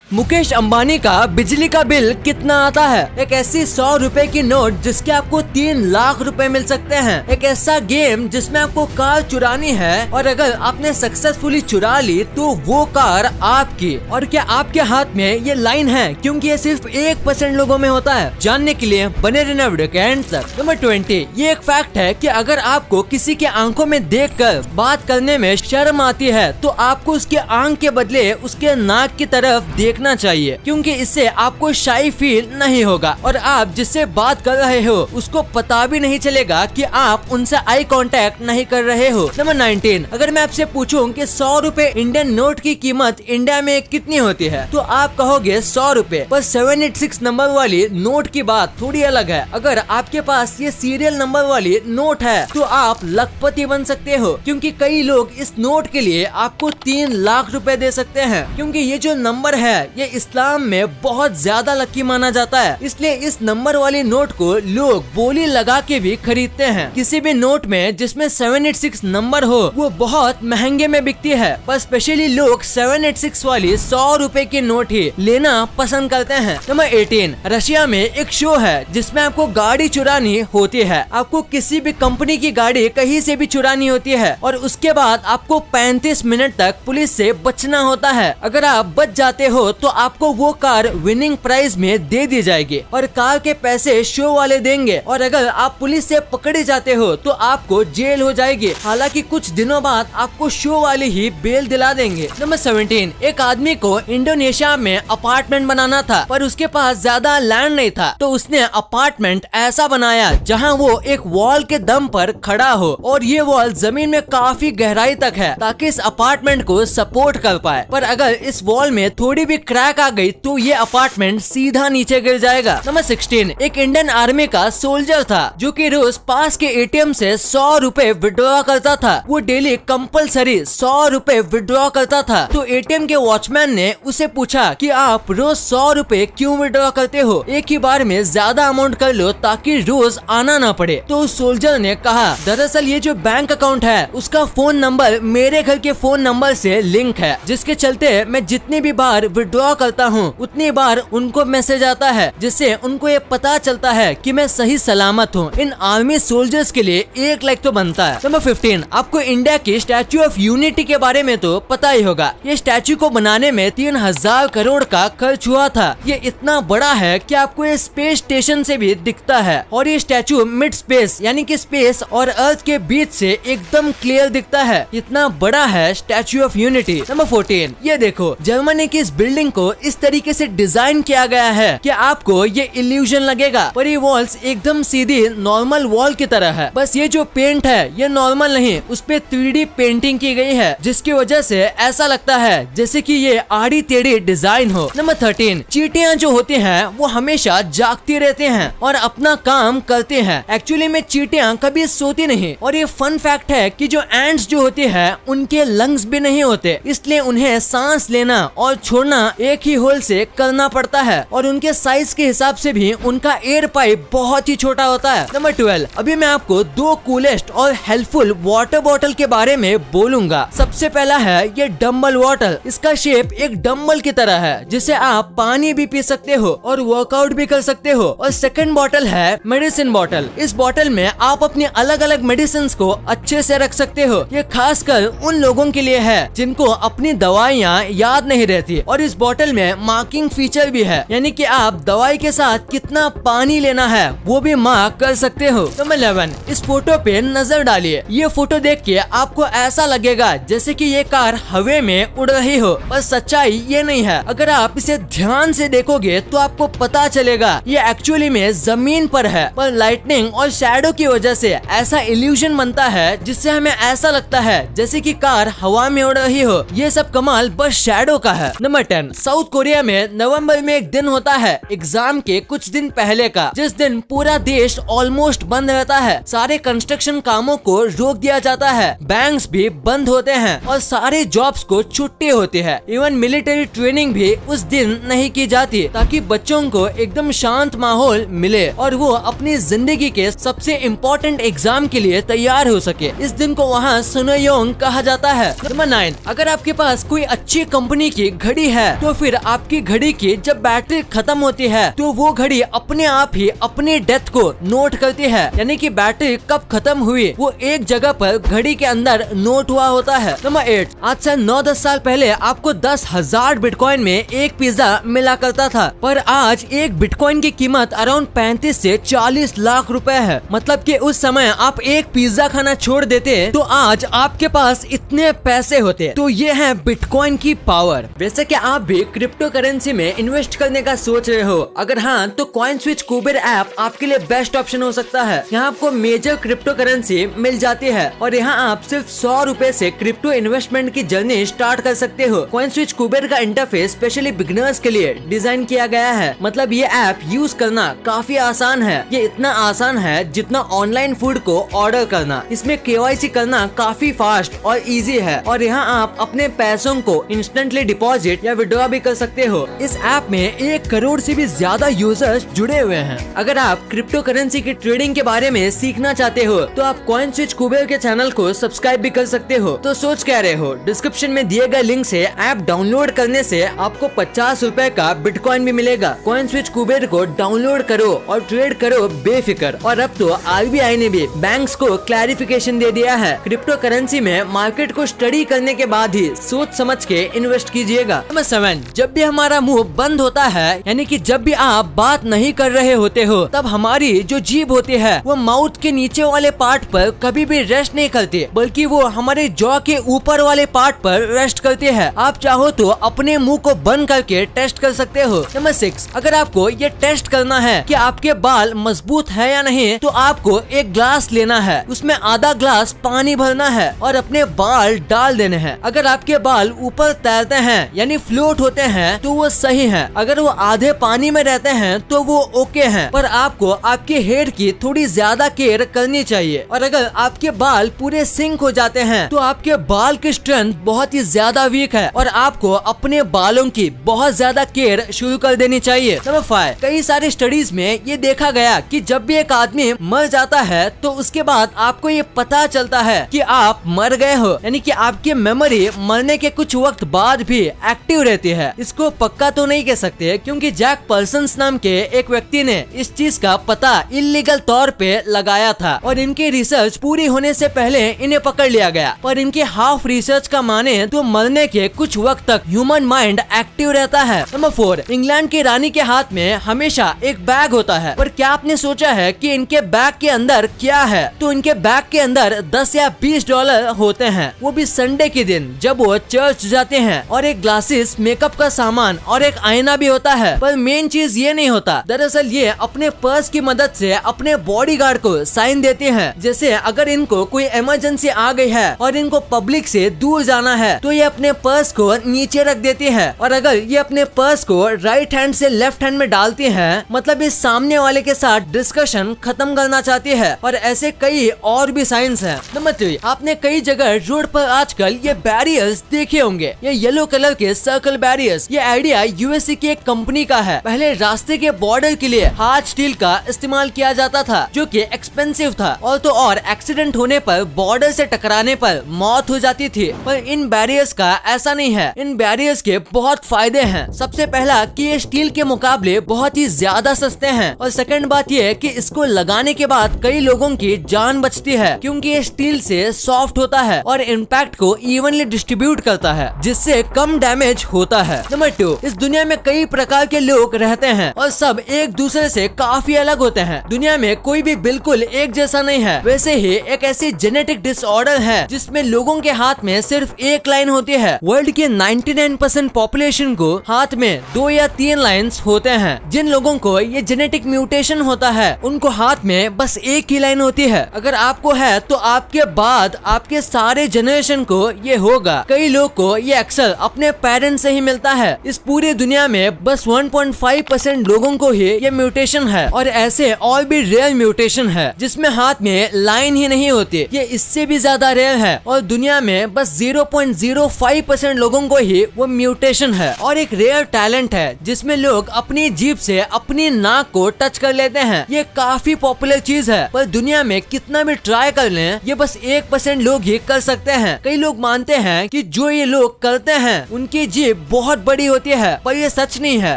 मुकेश अंबानी का बिजली का बिल कितना आता है? एक ऐसी 100 रुपए की नोट जिसके आपको 3 लाख रुपए मिल सकते हैं। एक ऐसा गेम जिसमें आपको कार चुरानी है और अगर आपने सक्सेसफुली चुरा ली तो वो कार आपकी। और क्या आपके हाथ में ये लाइन है? क्योंकि ये सिर्फ 1% लोगों में होता है। जानने के लिए बने रहना वीडियो के एंड तक। नंबर 20, ये एक फैक्ट है कि अगर आपको किसी के आंखों में देखकर बात करने में शर्म आती है तो आपको उसके आंख के बदले उसके नाक की तरफ देखना चाहिए, क्योंकि इससे आपको शाई फील नहीं होगा और आप जिससे बात कर रहे हो उसको पता भी नहीं चलेगा कि आप उनसे आई कांटेक्ट नहीं कर रहे हो। नंबर 19, अगर मैं आपसे पूछूं कि 100 रुपए इंडियन नोट की कीमत इंडिया में कितनी होती है तो आप कहोगे 100 रुपए। पर 786 नंबर वाली नोट की बात थोड़ी अलग है। अगर आपके पास ये सीरियल नंबर वाली नोट है तो आप लखपति बन सकते हो, क्योंकि कई लोग इस नोट के लिए आपको 3 लाख रुपए दे सकते हैं। क्योंकि ये जो नंबर है ये इस्लाम में बहुत ज्यादा लकी माना जाता है, इसलिए इस नंबर वाली नोट को लोग बोली लगा के भी खरीदते हैं। किसी भी नोट में जिसमें 786 नंबर हो वो बहुत महंगे में बिकती है, पर स्पेशली लोग 786 वाली 100 रुपए की नोट ही लेना पसंद करते हैं। नंबर 18, रशिया में एक शो है जिसमें आपको गाड़ी चुरानी होती है। आपको किसी भी कंपनी की गाड़ी कहीं से भी चुरानी होती है और उसके बाद आपको 35 मिनट तक पुलिस से बचना होता है। अगर आप बच जाते हो तो आपको वो कार विनिंग प्राइज में दे दी जाएगी और कार के पैसे शो वाले देंगे। और अगर आप पुलिस से पकड़े जाते हो तो आपको जेल हो जाएगी। हालांकि कुछ दिनों बाद आपको शो वाले ही बेल दिला देंगे। नंबर 17, एक आदमी को इंडोनेशिया में अपार्टमेंट बनाना था पर उसके पास ज्यादा लैंड नहीं था, तो उसने अपार्टमेंट ऐसा बनाया जहाँ वो एक वॉल के दम पर खड़ा हो और ये वॉल जमीन में काफी गहराई तक है ताकि इस अपार्टमेंट को सपोर्ट कर पाए। पर अगर इस वॉल में थोड़ी भी क्रैक आ गई तो ये अपार्टमेंट सीधा नीचे गिर जाएगा। नंबर 16, एक इंडियन आर्मी का सोल्जर था जो कि रोज पास के एटीएम से 100 रुपए विड्रॉ करता था। वो डेली कंपलसरी 100 रुपए विड्रॉ करता था। तो एटीएम के वॉचमैन ने उसे पूछा कि आप रोज 100 रुपए क्यों विड्रॉ करते हो? एक ही बार में ज्यादा अमाउंट कर लो ताकि रोज आना ना पड़े। तो उस सोल्जर ने कहा, दरअसल ये जो बैंक अकाउंट है उसका फोन नंबर मेरे घर के फोन नंबर से लिंक है, जिसके चलते मैं जितनी भी बार विड्रॉ करता हूँ उतनी बार उनको मैसेज आता है, जिससे उनको ये पता चलता है कि मैं सही सलामत हूँ। इन आर्मी सोल्जर्स के लिए 1 लाइक तो बनता है। नंबर 15, आपको इंडिया की स्टैच्यू ऑफ यूनिटी के बारे में तो पता ही होगा। ये स्टैच्यू को बनाने में 3000 करोड़ का खर्च हुआ था। ये इतना बड़ा है कि आपको ये स्पेस स्टेशन से भी दिखता है और ये स्टैच्यू मिड स्पेस यानी कि स्पेस और अर्थ के बीच से एकदम क्लियर दिखता है। इतना बड़ा है स्टैच्यू ऑफ यूनिटी। नंबर 14, ये देखो जर्मनी की इस बिल्डिंग को इस तरीके से डिजाइन किया गया है कि आपको ये इल्यूजन लगेगा पर ये वॉल्स एकदम सीधी नॉर्मल वॉल की तरह है। बस ये जो पेंट है ये नॉर्मल नहीं, उस पे 3D पेंटिंग की गई है जिसकी वजह से ऐसा लगता है जैसे कि ये आड़ी टेढ़ी डिजाइन हो। नंबर 13, चींटियां जो होती हैं वो हमेशा जागती रहती हैं और अपना काम करती हैं। एक्चुअली में चींटियां कभी सोती नहीं। और ये फन फैक्ट है कि जो एंड्स जो होती है उनके लंग्स भी नहीं होते, इसलिए उन्हें सांस लेना और छोड़ना एक ही होल से करना पड़ता है और उनके साइज के हिसाब से भी उनका एयर पाइप बहुत ही छोटा होता है। नंबर 12, अभी मैं आपको 2 कूलेस्ट और हेल्पफुल वाटर बॉटल के बारे में बोलूंगा। सबसे पहला है ये डम्बल वाटर। इसका शेप एक डम्बल की तरह है जिसे आप पानी भी पी सकते हो और वर्कआउट भी कर सकते हो। और सेकंड बॉटल है मेडिसिन बॉटल। इस बॉटल में आप अपनी अलग अलग मेडिसिन को अच्छे से रख सकते हो। ये खासकर उन लोगों के लिए है जिनको अपनी दवाइयाँ याद नहीं रहती। और इस बॉटल में मार्किंग फीचर भी है, यानी कि आप दवाई के साथ कितना पानी लेना है वो भी मार्क कर सकते हो। नंबर 11, इस फोटो पे नजर डालिए। ये फोटो देख के आपको ऐसा लगेगा जैसे कि ये कार हवे में उड़ रही हो, पर सच्चाई ये नहीं है। अगर आप इसे ध्यान से देखोगे तो आपको पता चलेगा ये एक्चुअली में जमीन पर है, पर लाइटनिंग और शैडो की वजह से ऐसा इल्यूजन बनता है जिससे हमें ऐसा लगता है जैसे कि कार हवा में उड़ रही हो। ये सब कमाल बस शैडो का है। नंबर 10, साउथ कोरिया में नवंबर में एक दिन होता है एग्जाम के कुछ दिन पहले का, जिस दिन पूरा देश ऑलमोस्ट बंद रहता है। सारे कंस्ट्रक्शन कामों को रोक दिया जाता है, बैंक्स भी बंद होते हैं और सारे जॉब्स को छुट्टी होती है। इवन मिलिट्री ट्रेनिंग भी उस दिन नहीं की जाती ताकि बच्चों को एकदम शांत माहौल मिले और वो अपनी जिंदगी के सबसे इम्पोर्टेंट एग्जाम के लिए तैयार हो सके। इस दिन को वहाँ सुनोयोंग कहा जाता है। नंबर 9, अगर आपके पास कोई अच्छी कंपनी की घड़ी है तो फिर आपकी घड़ी की जब बैटरी खत्म होती है तो वो घड़ी अपने आप ही अपनी डेथ को नोट करती है, यानी कि बैटरी कब खत्म हुई वो एक जगह पर घड़ी के अंदर नोट हुआ होता है। नंबर 8, आज से 9-10 साल पहले आपको 10,000 बिटकॉइन में एक पिज्जा मिला करता था, पर आज एक बिटकॉइन की कीमत अराउंड 35 से 40 लाख रुपए है। मतलब कि उस समय आप एक पिज्जा खाना छोड़ देते तो आज आपके पास इतने पैसे होते। तो ये है बिटकॉइन की पावर। वैसे कि आप भी क्रिप्टो करेंसी में इन्वेस्ट करने का सोच रहे हो, अगर हाँ तो कॉइनस्विच कुबेर ऐप आपके लिए बेस्ट ऑप्शन हो सकता है। यहाँ आपको मेजर क्रिप्टो करेंसी मिल जाती है और यहाँ आप सिर्फ 100 रुपए से क्रिप्टो इन्वेस्टमेंट की जर्नी स्टार्ट कर सकते हो। कॉइनस्विच कुबेर का इंटरफेस स्पेशली बिगिनर्स के लिए डिजाइन किया गया है। मतलब ये ऐप यूज करना काफी आसान है। ये इतना आसान है जितना ऑनलाइन फूड को ऑर्डर करना। इसमें KYC करना काफी फास्ट और इजी है और यहाँ आप अपने पैसों को इंस्टेंटली डिपॉजिट या विड्रॉ भी कर सकते हो। इस ऐप में 1 करोड़ से भी ज्यादा यूजर्स जुड़े हुए हैं। अगर आप क्रिप्टो करेंसी की ट्रेडिंग के बारे में सीखना चाहते हो तो आप कॉइनस्विच कुबेर के चैनल को सब्सक्राइब भी कर सकते हो। तो सोच क्या रहे हो, डिस्क्रिप्शन में दिए गए लिंक से ऐप डाउनलोड करने से आपको 50 रुपए का बिटकॉइन भी मिलेगा। कॉइनस्विच कुबेर को डाउनलोड करो और ट्रेड करो बेफिक्र। और अब तो RBI ने भी बैंक्स को क्लैरिफिकेशन दे दिया है, क्रिप्टो करेंसी में मार्केट को स्टडी करने के बाद ही सोच समझ के इन्वेस्ट कीजिएगा। नंबर 7, जब भी हमारा मुंह बंद होता है, यानी कि जब भी आप बात नहीं कर रहे होते हो, तब हमारी जो जीभ होती है वो माउथ के नीचे वाले पार्ट पर कभी भी रेस्ट नहीं करती, बल्कि वो हमारे जॉ के ऊपर वाले पार्ट पर रेस्ट करती है। आप चाहो तो अपने मुंह को बंद करके टेस्ट कर सकते हो। नंबर 6, अगर आपको ये टेस्ट करना है कि आपके बाल मजबूत है या नहीं, तो आपको एक ग्लास लेना है, उसमें आधा ग्लास पानी भरना है और अपने बाल डाल देने हैं। अगर आपके बाल ऊपर तैरते हैं यानी फ्लोट होते हैं तो वो सही है, अगर वो आधे पानी में रहते हैं तो वो ओके हैं। पर आपको आपके हेयर की थोड़ी ज्यादा केयर करनी चाहिए। और अगर आपके बाल पूरे सिंक हो जाते हैं तो आपके बाल की स्ट्रेंथ बहुत ही ज्यादा वीक है और आपको अपने बालों की बहुत ज्यादा केयर शुरू कर देनी चाहिए। नंबर 5, कई सारी स्टडीज में ये देखा गया कि जब भी एक आदमी मर जाता है तो उसके बाद आपको ये पता चलता है कि आप मर गए हो, यानी कि आपकी मेमोरी मरने के कुछ वक्त बाद भी एक्टिव रहती है। इसको पक्का तो नहीं कह सकते क्योंकि जैक पर्सन्स नाम के एक व्यक्ति ने इस चीज का पता इलीगल तौर पे लगाया था और इनकी रिसर्च पूरी होने से पहले इन्हें पकड़ लिया गया। पर इनके हाफ रिसर्च का माने तो मरने के कुछ वक्त तक ह्यूमन माइंड एक्टिव रहता है। नंबर 4, इंग्लैंड की रानी के हाथ में हमेशा एक बैग होता है, पर क्या आपने सोचा है कि इनके बैग के अंदर क्या है? तो इनके बैग के अंदर 10 या 20 डॉलर होते हैं, वो भी संडे के दिन जब वो चर्च जाते हैं, और एक ग्लासेस, मेकअप का सामान और एक आईना भी होता है। पर मेन चीज ये नहीं होता, दरअसल ये अपने पर्स की मदद से अपने बॉडीगार्ड को साइन देते हैं। जैसे अगर इनको कोई इमरजेंसी आ गई है और इनको पब्लिक से दूर जाना है तो ये अपने पर्स को नीचे रख देती है, और अगर ये अपने पर्स को राइट हैंड से लेफ्ट हैंड में डालती है मतलब इस सामने वाले के साथ डिस्कशन खत्म करना चाहती है। और ऐसे कई और भी साइंस हैं। नंबर 3, आपने कई जगह रोड पर आजकल ये बैरियर्स देखे होंगे, ये येलो कलर के सर्कल बैरियर्स। ये आइडिया USA की एक कंपनी का है। पहले रास्ते के बॉर्डर के लिए हार्ड स्टील का इस्तेमाल किया जाता था जो कि एक्सपेंसिव था, और तो और एक्सीडेंट होने पर बॉर्डर से टकराने पर मौत हो जाती थी। पर इन बैरियर्स का ऐसा नहीं है, इन बैरियर्स के बहुत फायदे हैं। सबसे पहला कि ये स्टील के मुकाबले बहुत ही ज्यादा सस्ते हैं, और सेकंड बात ये है कि इसको लगाने के बाद कई लोगों की जान बचती है क्योंकि ये स्टील से सॉफ्ट होता है और इम्पैक्ट को इवनली डिस्ट्रीब्यूट करता है जिससे कम डैमेज होता है। नंबर 2, इस दुनिया में कई प्रकार के लोग रहते हैं और सब एक दूसरे से काफी अलग होते हैं। दुनिया में कोई भी बिल्कुल एक जैसा नहीं है। वैसे ही एक ऐसी जेनेटिक डिसऑर्डर है जिसमें लोगों के हाथ में सिर्फ एक लाइन होती है। वर्ल्ड के 99% पॉपुलेशन को हाथ में 2 या 3 लाइन्स होते हैं। जिन लोगों को ये जेनेटिक म्यूटेशन होता है उनको हाथ में बस एक ही लाइन होती है। अगर आपको है तो आपके बाद आपके सारे जनरेशन को ये होगा। कई लोग को ये अक्सर अपने पेरेंट्स से ही मिलता है। इस पूरी दुनिया में बस 1.5% लोगों को ही ये म्यूटेशन है, और ऐसे और भी रेयर म्यूटेशन है जिसमें हाथ में लाइन ही नहीं होती। ये इससे भी ज्यादा रेयर है और दुनिया में बस 0.05% लोगों को ही वो म्यूटेशन है। और एक रेयर टैलेंट है जिसमें लोग अपनी जीभ से अपनी नाक को टच कर लेते हैं। ये काफी पॉपुलर चीज है, पर दुनिया में कितना भी ट्राई कर लें ये बस 1% लोग ही कर सकते हैं। कई लोग मानते हैं कि जो ये लोग करते हैं उनकी जीभ बहुत बड़ी होती है, पर ये सच नहीं है।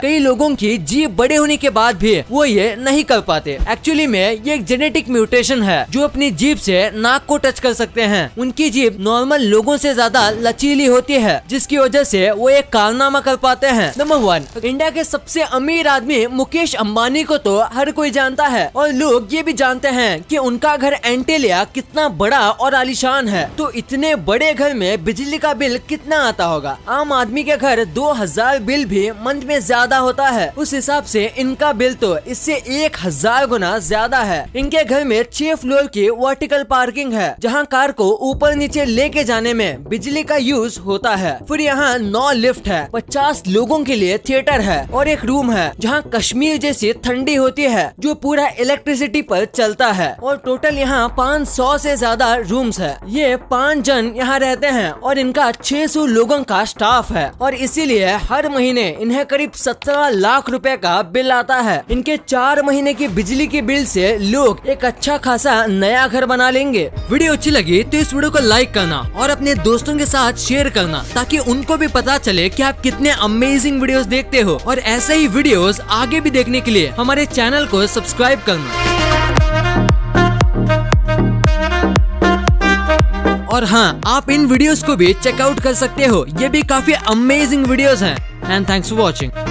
कई लोगों की जीभ बड़े होने के बाद भी वो ये नहीं कर पाते। एक्चुअली में ये एक जेनेटिक म्यूटेशन है जो अपनी जीभ से नाक को टच कर सकते हैं। उनकी जीभ नॉर्मल लोगों से ज्यादा लचीली होती है, जिसकी वजह से वो एक कारनामा कर पाते हैं। नंबर 1, इंडिया के सबसे अमीर आदमी मुकेश अंबानी को तो हर कोई जानता है और लोग ये भी जानते हैं कि उनका घर एंटीलिया कितना बड़ा और आलीशान है। तो इतने बड़े घर में बिजली का बिल कितना आता होगा? आम आदमी के घर 2000 बिल भी मंथ में ज्यादा होता है। उस हिसाब से इनका बिल तो इससे 1000 गुना ज्यादा है। इनके घर में 6 फ्लोर की वर्टिकल पार्किंग है, जहाँ कार को ऊपर नीचे लेके जाने में बिजली का यूज होता है। फिर यहाँ 9 लिफ्ट है, 50 लोगों के लिए थिएटर है और एक रूम है जहाँ कश्मीर जैसी ठंडी होती है जो पूरा इलेक्ट्रिसिटी पर चलता है। और टोटल यहाँ 500 से ज्यादा रूम्स है। ये 5 जन यहाँ रहते हैं और इनका 600 लोगों का स्टाफ है और इसीलिए हर महीने इन्हें करीब 17 लाख रुपए का बिल आता है। इनके 4 महीने की बिजली के बिल से लोग एक अच्छा खासा नया घर बना लेंगे। वीडियो अच्छी लगी तो इस वीडियो को लाइक करना और अपने दोस्तों के साथ शेयर करना, ताकि उनको भी पता चले कि आप कितने अमेजिंग वीडियोस देखते हो। और ऐसे ही वीडियोस आगे भी देखने के लिए हमारे चैनल को सब्सक्राइब करना। और हाँ, आप इन वीडियोस को भी चेकआउट कर सकते हो, ये भी काफी अमेजिंग वीडियोस हैं। And thanks for watching.